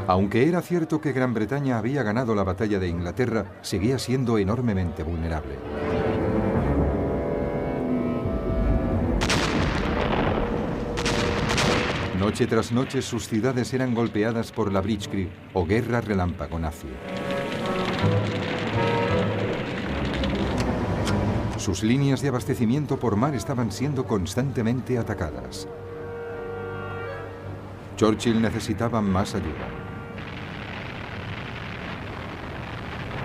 Aunque era cierto que Gran Bretaña había ganado la batalla de Inglaterra, seguía siendo enormemente vulnerable. Noche tras noche sus ciudades eran golpeadas por la Blitzkrieg o guerra relámpago nazi. Sus líneas de abastecimiento por mar estaban siendo constantemente atacadas. Churchill necesitaba más ayuda.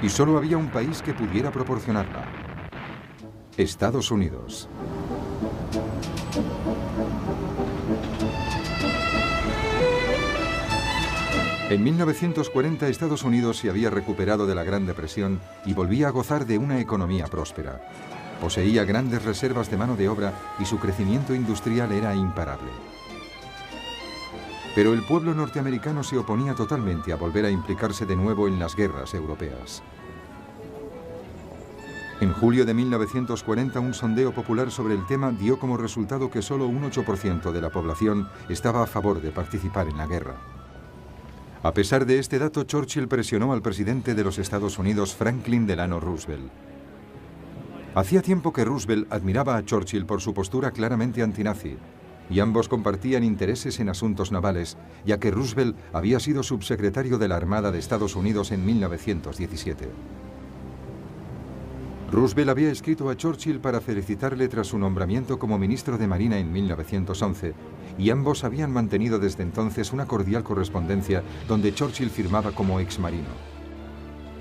Y solo había un país que pudiera proporcionarla: Estados Unidos. En 1940 Estados Unidos se había recuperado de la Gran Depresión y volvía a gozar de una economía próspera. Poseía grandes reservas de mano de obra y su crecimiento industrial era imparable. Pero el pueblo norteamericano se oponía totalmente a volver a implicarse de nuevo en las guerras europeas. En julio de 1940, un sondeo popular sobre el tema dio como resultado que solo un 8% de la población estaba a favor de participar en la guerra. A pesar de este dato, Churchill presionó al presidente de los Estados Unidos, Franklin Delano Roosevelt. Hacía tiempo que Roosevelt admiraba a Churchill por su postura claramente antinazi, y ambos compartían intereses en asuntos navales, ya que Roosevelt había sido subsecretario de la Armada de Estados Unidos en 1917. Roosevelt había escrito a Churchill para felicitarle tras su nombramiento como ministro de Marina en 1911, y ambos habían mantenido desde entonces una cordial correspondencia donde Churchill firmaba como exmarino.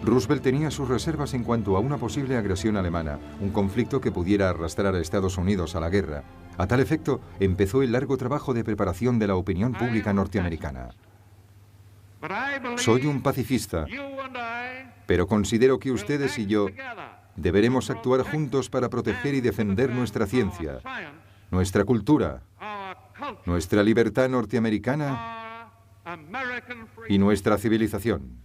Roosevelt tenía sus reservas en cuanto a una posible agresión alemana, un conflicto que pudiera arrastrar a Estados Unidos a la guerra. A tal efecto, empezó el largo trabajo de preparación de la opinión pública norteamericana. Soy un pacifista, pero considero que ustedes y yo deberemos actuar juntos para proteger y defender nuestra ciencia, nuestra cultura, nuestra libertad norteamericana y nuestra civilización.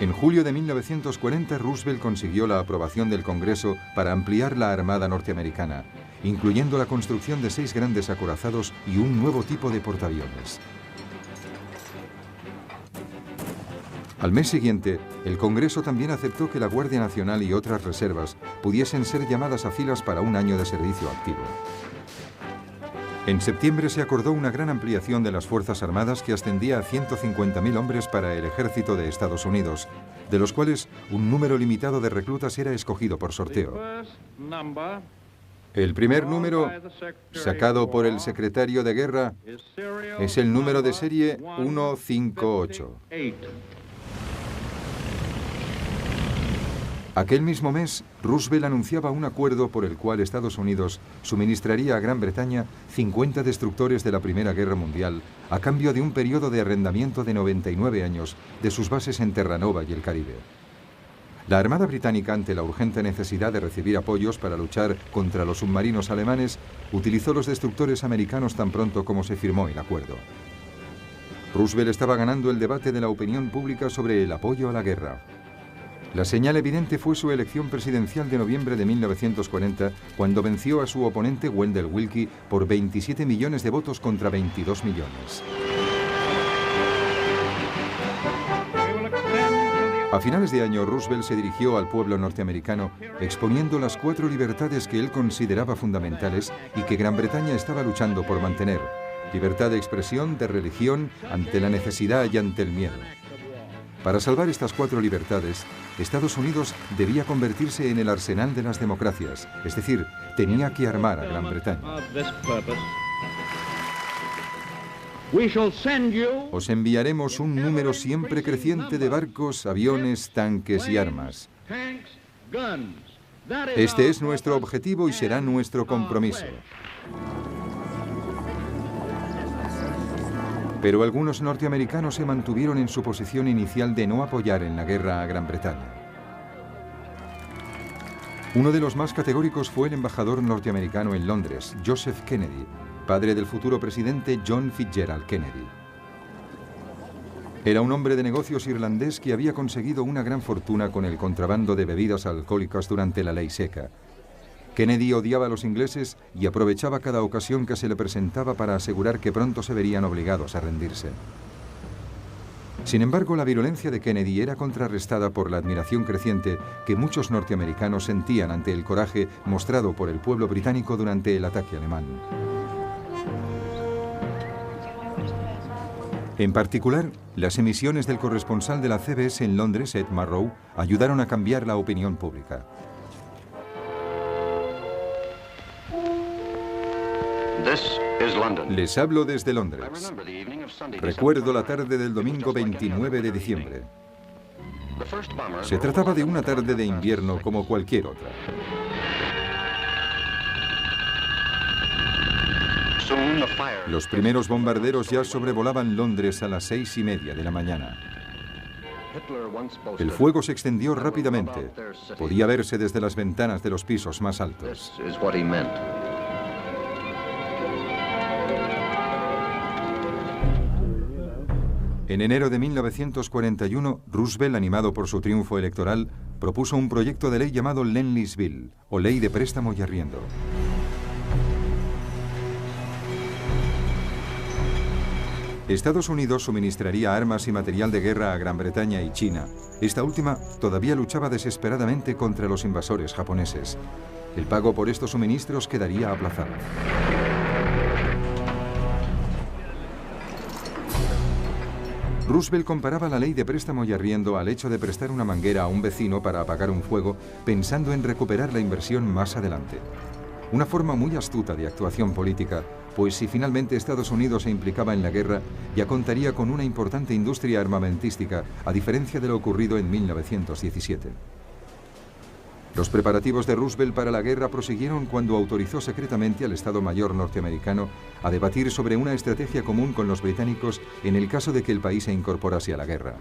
En julio de 1940, Roosevelt consiguió la aprobación del Congreso para ampliar la Armada norteamericana, incluyendo la construcción de 6 grandes acorazados y un nuevo tipo de portaaviones. Al mes siguiente, el Congreso también aceptó que la Guardia Nacional y otras reservas pudiesen ser llamadas a filas para un año de servicio activo. En septiembre se acordó una gran ampliación de las Fuerzas Armadas que ascendía a 150.000 hombres para el ejército de Estados Unidos, de los cuales un número limitado de reclutas era escogido por sorteo. El primer número, sacado por el secretario de Guerra, es el número de serie 158. Aquel mismo mes, Roosevelt anunciaba un acuerdo por el cual Estados Unidos suministraría a Gran Bretaña 50 destructores de la Primera Guerra Mundial a cambio de un periodo de arrendamiento de 99 años de sus bases en Terranova y el Caribe. La Armada británica, ante la urgente necesidad de recibir apoyos para luchar contra los submarinos alemanes, utilizó los destructores americanos tan pronto como se firmó el acuerdo. Roosevelt estaba ganando el debate de la opinión pública sobre el apoyo a la guerra. La señal evidente fue su elección presidencial de noviembre de 1940, cuando venció a su oponente Wendell Willkie por 27 millones de votos contra 22 millones. A finales de año, Roosevelt se dirigió al pueblo norteamericano exponiendo las 4 libertades que él consideraba fundamentales y que Gran Bretaña estaba luchando por mantener: libertad de expresión, de religión, ante la necesidad y ante el miedo. Para salvar estas 4 libertades, Estados Unidos debía convertirse en el arsenal de las democracias, es decir, tenía que armar a Gran Bretaña. Os enviaremos un número siempre creciente de barcos, aviones, tanques y armas. Este es nuestro objetivo y será nuestro compromiso. Pero algunos norteamericanos se mantuvieron en su posición inicial de no apoyar en la guerra a Gran Bretaña. Uno de los más categóricos fue el embajador norteamericano en Londres, Joseph Kennedy, padre del futuro presidente John Fitzgerald Kennedy. Era un hombre de negocios irlandés que había conseguido una gran fortuna con el contrabando de bebidas alcohólicas durante la ley seca. Kennedy odiaba a los ingleses y aprovechaba cada ocasión que se le presentaba para asegurar que pronto se verían obligados a rendirse. Sin embargo, la virulencia de Kennedy era contrarrestada por la admiración creciente que muchos norteamericanos sentían ante el coraje mostrado por el pueblo británico durante el ataque alemán. En particular, las emisiones del corresponsal de la CBS en Londres, Ed Marrow, ayudaron a cambiar la opinión pública. Les hablo desde Londres. Recuerdo la tarde del domingo 29 de diciembre. Se trataba de una tarde de invierno como cualquier otra. Los primeros bombarderos ya sobrevolaban Londres a las 6:30 de la mañana. El fuego se extendió rápidamente. Podía verse desde las ventanas de los pisos más altos. En enero de 1941, Roosevelt, animado por su triunfo electoral, propuso un proyecto de ley llamado Lend-Lease Bill, o Ley de Préstamo y Arriendo. Estados Unidos suministraría armas y material de guerra a Gran Bretaña y China. Esta última todavía luchaba desesperadamente contra los invasores japoneses. El pago por estos suministros quedaría aplazado. Roosevelt comparaba la ley de préstamo y arriendo al hecho de prestar una manguera a un vecino para apagar un fuego, pensando en recuperar la inversión más adelante. Una forma muy astuta de actuación política, pues si finalmente Estados Unidos se implicaba en la guerra, ya contaría con una importante industria armamentística, a diferencia de lo ocurrido en 1917. Los preparativos de Roosevelt para la guerra prosiguieron cuando autorizó secretamente al Estado Mayor norteamericano a debatir sobre una estrategia común con los británicos en el caso de que el país se incorporase a la guerra.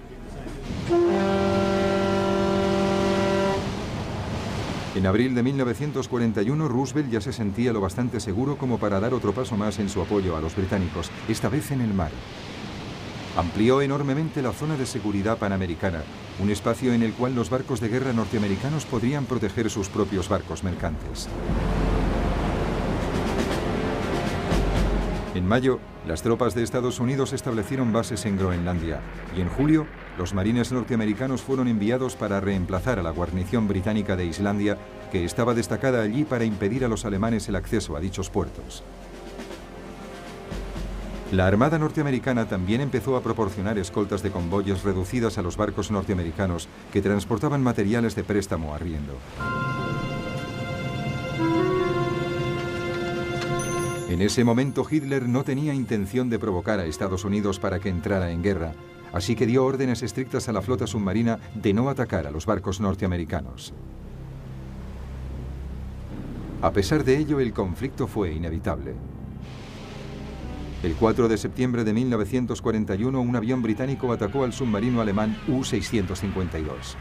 En abril de 1941, Roosevelt ya se sentía lo bastante seguro como para dar otro paso más en su apoyo a los británicos, esta vez en el mar. Amplió enormemente la zona de seguridad panamericana, un espacio en el cual los barcos de guerra norteamericanos podrían proteger sus propios barcos mercantes. En mayo, las tropas de Estados Unidos establecieron bases en Groenlandia y en julio, los marines norteamericanos fueron enviados para reemplazar a la guarnición británica de Islandia, que estaba destacada allí para impedir a los alemanes el acceso a dichos puertos. La Armada norteamericana también empezó a proporcionar escoltas de convoyes reducidas a los barcos norteamericanos que transportaban materiales de préstamo a arriendo. En ese momento Hitler no tenía intención de provocar a Estados Unidos para que entrara en guerra, así que dio órdenes estrictas a la flota submarina de no atacar a los barcos norteamericanos. A pesar de ello, el conflicto fue inevitable. El 4 de septiembre de 1941, un avión británico atacó al submarino alemán U-652.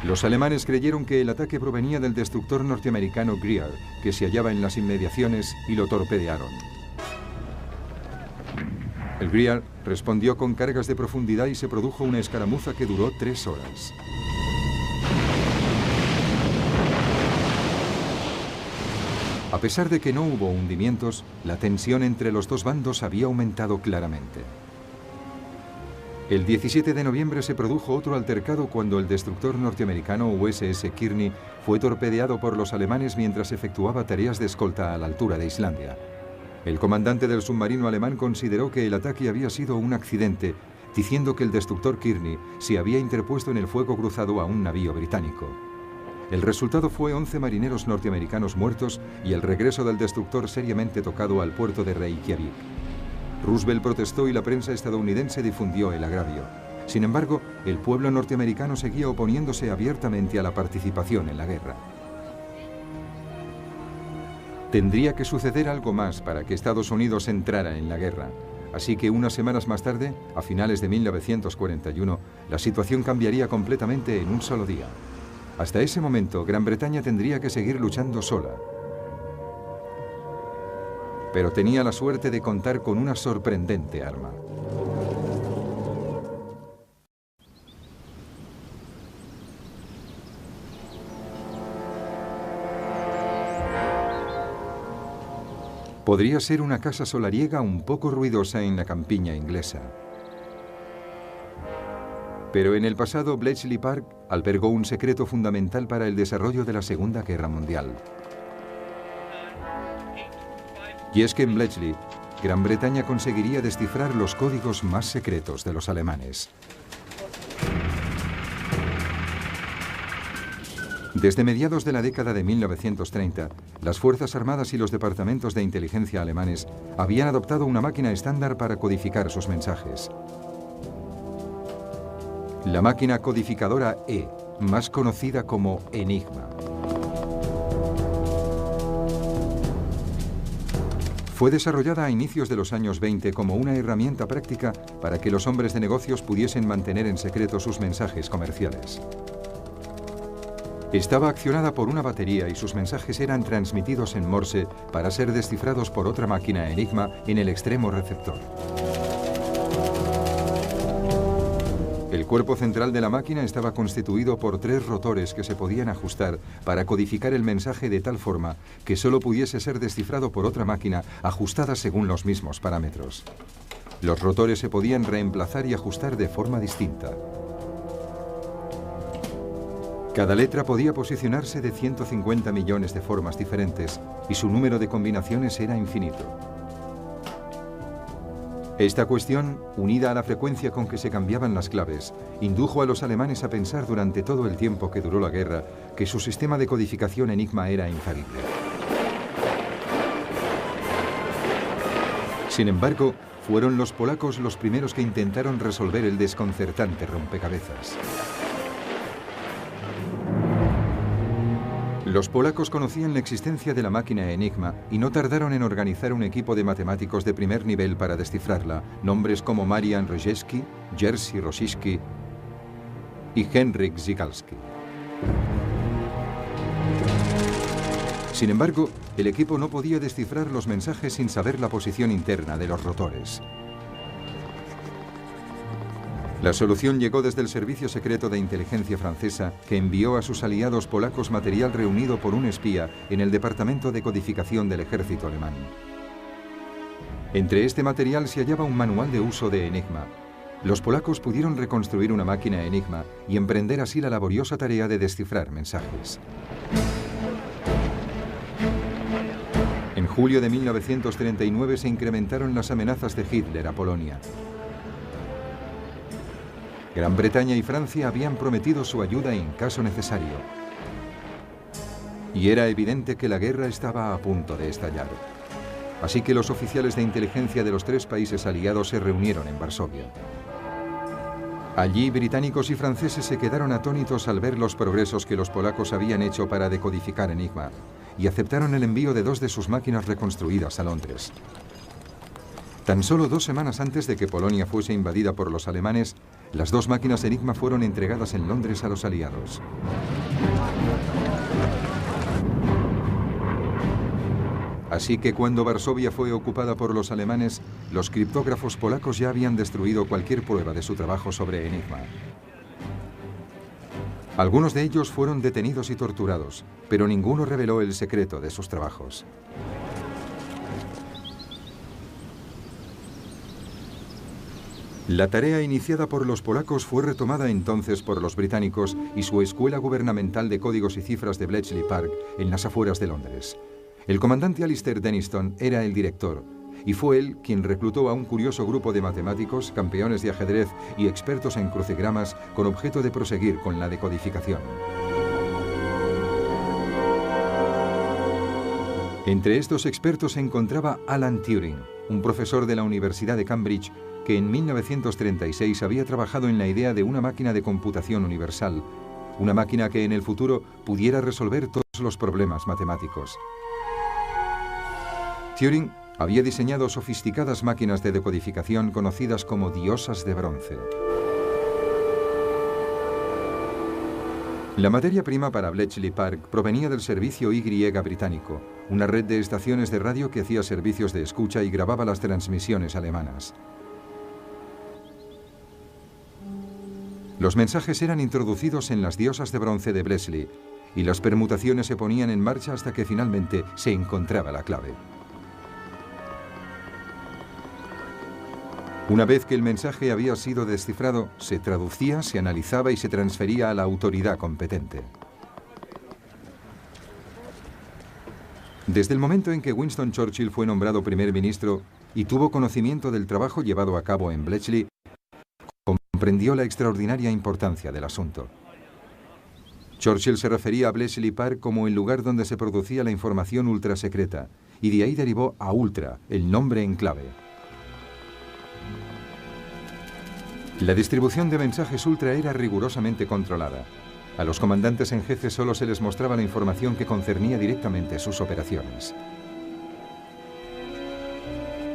Los alemanes creyeron que el ataque provenía del destructor norteamericano Greer, que se hallaba en las inmediaciones, y lo torpedearon. El Greer respondió con cargas de profundidad y se produjo una escaramuza que duró 3 horas. A pesar de que no hubo hundimientos, la tensión entre los dos bandos había aumentado claramente. El 17 de noviembre se produjo otro altercado cuando el destructor norteamericano USS Kearney fue torpedeado por los alemanes mientras efectuaba tareas de escolta a la altura de Islandia. El comandante del submarino alemán consideró que el ataque había sido un accidente, diciendo que el destructor Kearney se había interpuesto en el fuego cruzado a un navío británico. El resultado fue 11 marineros norteamericanos muertos y el regreso del destructor seriamente tocado al puerto de Reykjavik. Roosevelt protestó y la prensa estadounidense difundió el agravio. Sin embargo, el pueblo norteamericano seguía oponiéndose abiertamente a la participación en la guerra. Tendría que suceder algo más para que Estados Unidos entrara en la guerra. Así que unas semanas más tarde, a finales de 1941, la situación cambiaría completamente en un solo día. Hasta ese momento, Gran Bretaña tendría que seguir luchando sola. Pero tenía la suerte de contar con una sorprendente arma. Podría ser una casa solariega un poco ruidosa en la campiña inglesa. Pero en el pasado, Bletchley Park albergó un secreto fundamental para el desarrollo de la Segunda Guerra Mundial. Y es que en Bletchley, Gran Bretaña conseguiría descifrar los códigos más secretos de los alemanes. Desde mediados de la década de 1930, las Fuerzas Armadas y los departamentos de inteligencia alemanes habían adoptado una máquina estándar para codificar sus mensajes. La máquina codificadora E, más conocida como Enigma. Fue desarrollada a inicios de los años 20 como una herramienta práctica para que los hombres de negocios pudiesen mantener en secreto sus mensajes comerciales. Estaba accionada por una batería y sus mensajes eran transmitidos en Morse para ser descifrados por otra máquina Enigma en el extremo receptor. El cuerpo central de la máquina estaba constituido por 3 rotores que se podían ajustar para codificar el mensaje de tal forma que solo pudiese ser descifrado por otra máquina ajustada según los mismos parámetros. Los rotores se podían reemplazar y ajustar de forma distinta. Cada letra podía posicionarse de 150 millones de formas diferentes y su número de combinaciones era infinito. Esta cuestión, unida a la frecuencia con que se cambiaban las claves, indujo a los alemanes a pensar durante todo el tiempo que duró la guerra que su sistema de codificación Enigma era infalible. Sin embargo, fueron los polacos los primeros que intentaron resolver el desconcertante rompecabezas. Los polacos conocían la existencia de la máquina Enigma y no tardaron en organizar un equipo de matemáticos de primer nivel para descifrarla, nombres como Marian Rejewski, Jerzy Rosiski y Henryk Zygalski. Sin embargo, el equipo no podía descifrar los mensajes sin saber la posición interna de los rotores. La solución llegó desde el Servicio Secreto de Inteligencia francesa, que envió a sus aliados polacos material reunido por un espía en el Departamento de Codificación del Ejército alemán. Entre este material se hallaba un manual de uso de Enigma. Los polacos pudieron reconstruir una máquina Enigma y emprender así la laboriosa tarea de descifrar mensajes. En julio de 1939 se incrementaron las amenazas de Hitler a Polonia. Gran Bretaña y Francia habían prometido su ayuda en caso necesario. Y era evidente que la guerra estaba a punto de estallar. Así que los oficiales de inteligencia de los 3 países aliados se reunieron en Varsovia. Allí, británicos y franceses se quedaron atónitos al ver los progresos que los polacos habían hecho para decodificar Enigma y aceptaron el envío de 2 de sus máquinas reconstruidas a Londres. Tan solo 2 semanas antes de que Polonia fuese invadida por los alemanes, las 2 máquinas Enigma fueron entregadas en Londres a los aliados. Así que cuando Varsovia fue ocupada por los alemanes, los criptógrafos polacos ya habían destruido cualquier prueba de su trabajo sobre Enigma. Algunos de ellos fueron detenidos y torturados, pero ninguno reveló el secreto de sus trabajos. La tarea iniciada por los polacos fue retomada entonces por los británicos y su Escuela Gubernamental de Códigos y Cifras de Bletchley Park, en las afueras de Londres. El comandante Alistair Denniston era el director, y fue él quien reclutó a un curioso grupo de matemáticos, campeones de ajedrez y expertos en crucigramas con objeto de proseguir con la decodificación. Entre estos expertos se encontraba Alan Turing, un profesor de la Universidad de Cambridge que en 1936 había trabajado en la idea de una máquina de computación universal, una máquina que en el futuro pudiera resolver todos los problemas matemáticos. Turing había diseñado sofisticadas máquinas de decodificación conocidas como diosas de bronce. La materia prima para Bletchley Park provenía del servicio Y británico, una red de estaciones de radio que hacía servicios de escucha y grababa las transmisiones alemanas. Los mensajes eran introducidos en las diosas de bronce de Bletchley y las permutaciones se ponían en marcha hasta que finalmente se encontraba la clave. Una vez que el mensaje había sido descifrado, se traducía, se analizaba y se transfería a la autoridad competente. Desde el momento en que Winston Churchill fue nombrado primer ministro y tuvo conocimiento del trabajo llevado a cabo en Bletchley, comprendió la extraordinaria importancia del asunto. Churchill se refería a Bletchley Park como el lugar donde se producía la información ultrasecreta, y de ahí derivó a Ultra, el nombre en clave. La distribución de mensajes Ultra era rigurosamente controlada. A los comandantes en jefe solo se les mostraba la información que concernía directamente sus operaciones.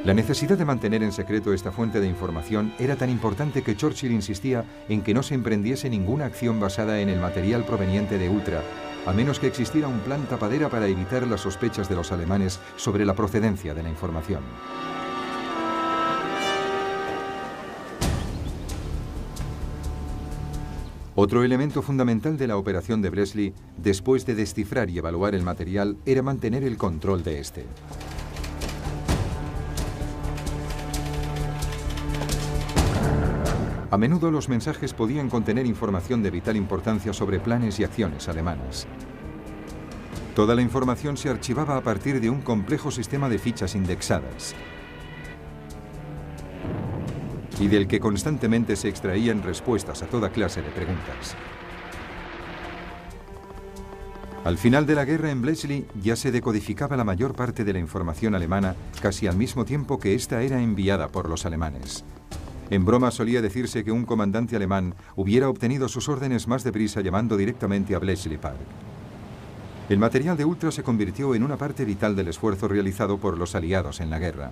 La necesidad de mantener en secreto esta fuente de información era tan importante que Churchill insistía en que no se emprendiese ninguna acción basada en el material proveniente de Ultra, a menos que existiera un plan tapadera para evitar las sospechas de los alemanes sobre la procedencia de la información. Otro elemento fundamental de la operación de Bletchley, después de descifrar y evaluar el material, era mantener el control de este. A menudo los mensajes podían contener información de vital importancia sobre planes y acciones alemanas. Toda la información se archivaba a partir de un complejo sistema de fichas indexadas y del que constantemente se extraían respuestas a toda clase de preguntas. Al final de la guerra en Bletchley ya se decodificaba la mayor parte de la información alemana casi al mismo tiempo que ésta era enviada por los alemanes. En broma solía decirse que un comandante alemán hubiera obtenido sus órdenes más deprisa llamando directamente a Bletchley Park. El material de Ultra se convirtió en una parte vital del esfuerzo realizado por los aliados en la guerra.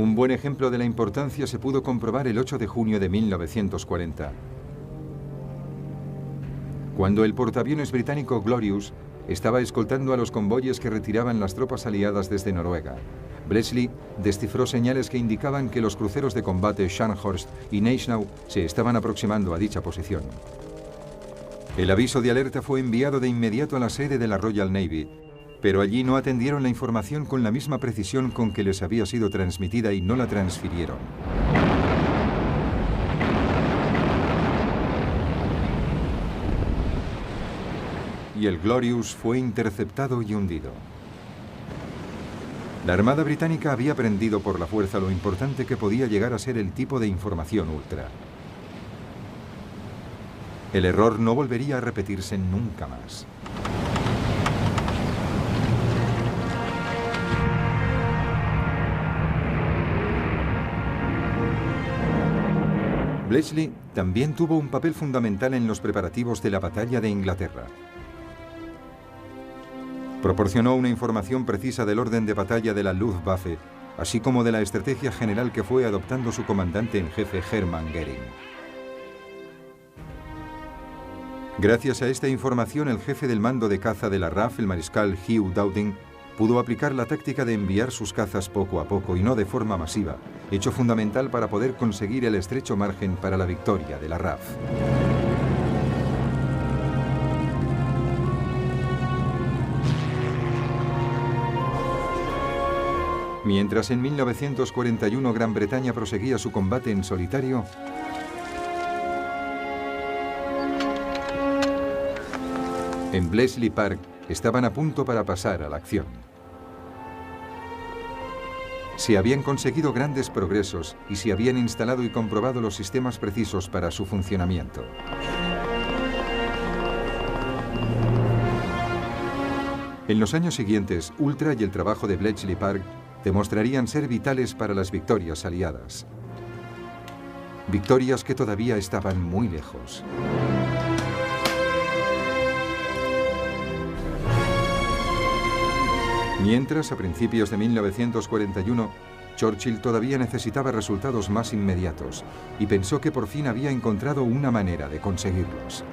Un buen ejemplo de la importancia se pudo comprobar el 8 de junio de 1940, cuando el portaaviones británico Glorious estaba escoltando a los convoyes que retiraban las tropas aliadas desde Noruega. Bletchley descifró señales que indicaban que los cruceros de combate Scharnhorst y Gneisenau se estaban aproximando a dicha posición. El aviso de alerta fue enviado de inmediato a la sede de la Royal Navy, pero allí no atendieron la información con la misma precisión con que les había sido transmitida y no la transfirieron. Y el Glorious fue interceptado y hundido. La Armada Británica había aprendido por la fuerza lo importante que podía llegar a ser el tipo de información Ultra. El error no volvería a repetirse nunca más. Bletchley también tuvo un papel fundamental en los preparativos de la Batalla de Inglaterra. Proporcionó una información precisa del orden de batalla de la Luftwaffe, así como de la estrategia general que fue adoptando su comandante en jefe Hermann Göring. Gracias a esta información, el jefe del mando de caza de la RAF, el mariscal Hugh Dowding, pudo aplicar la táctica de enviar sus cazas poco a poco y no de forma masiva, hecho fundamental para poder conseguir el estrecho margen para la victoria de la RAF. Mientras en 1941 Gran Bretaña proseguía su combate en solitario, en Bletchley Park estaban a punto para pasar a la acción. Se habían conseguido grandes progresos y se habían instalado y comprobado los sistemas precisos para su funcionamiento. En los años siguientes, Ultra y el trabajo de Bletchley Park demostrarían ser vitales para las victorias aliadas. Victorias que todavía estaban muy lejos. Mientras, a principios de 1941, Churchill todavía necesitaba resultados más inmediatos y pensó que por fin había encontrado una manera de conseguirlos.